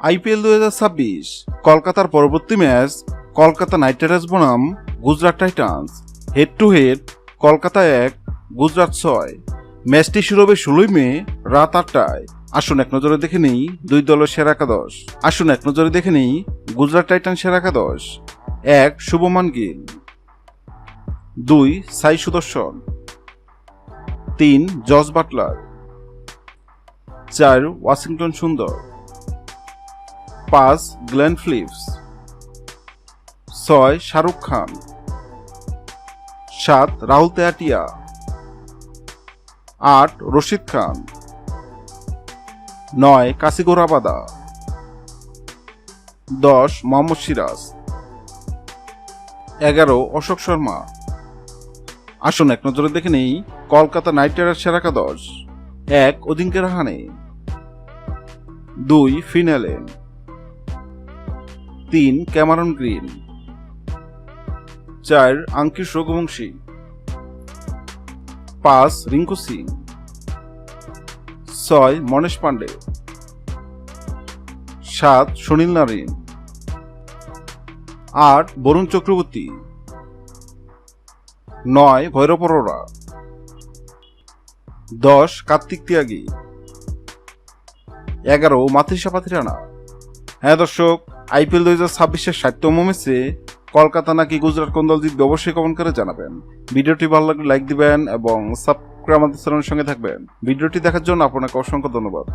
IPL 2026 কলকাতার পরবর্তী match Kolkata night Riders বনাম Gujarat Titans. Head to head Kolkata 1 Gujarat 6। ম্যাচটি শুরু হবে 16 মে রাত 8টায়। আসুন এক নজরে দেখে নেই দুই দলের সেরা একাদশ। গুজরাট টাইটান্স সেরা একাদশ: 1 শুভমান গিল, 2 সাই সুদর্শন, 3 জস বাটলার, 4 ওয়াশিংটন সুন্দর, 5 গ্লেন ফিলিপস, 6 শাহরুখ খান, 7 রাহুল তেয়াটিয়া, 8 রশিদ খান, 9 কাসিগো রাবাদা, 10 মোহাম্মদ সিরাজ, 11 অশোক শর্মা। আসুন এক নজরে দেখে নেই কলকাতা নাইট রাইডার্স সেরা একাদশ: 1 Ajinkya Rahane, 2 Finn Allen, 3 Cameron Green, 4 Angkrish Raghuvanshi, 5 Rinku Singh, 6 Manish Pandey, 7 Sunil Narine, 8 Varun Chakravarthy, 9 ভৈরব অরোরা, 10 কার্তিক তিয়াগী, 11 মাথিসা পাথিরানা। হ্যাঁ দর্শক, আইপিএল 2026-এর 60তম ম্যাচে কলকাতা নাকি গুজরাট কোন দল জিতবে অবশ্যই কমেন্ট করে জানাবেন। ভিডিওটি ভালো লাগলে লাইক দিবেন এবং সাবস্ক্রাইব আমাদের চ্যানেলের সঙ্গে থাকবেন। ভিডিওটি দেখার জন্য আপনাকে অসংখ্য ধন্যবাদ।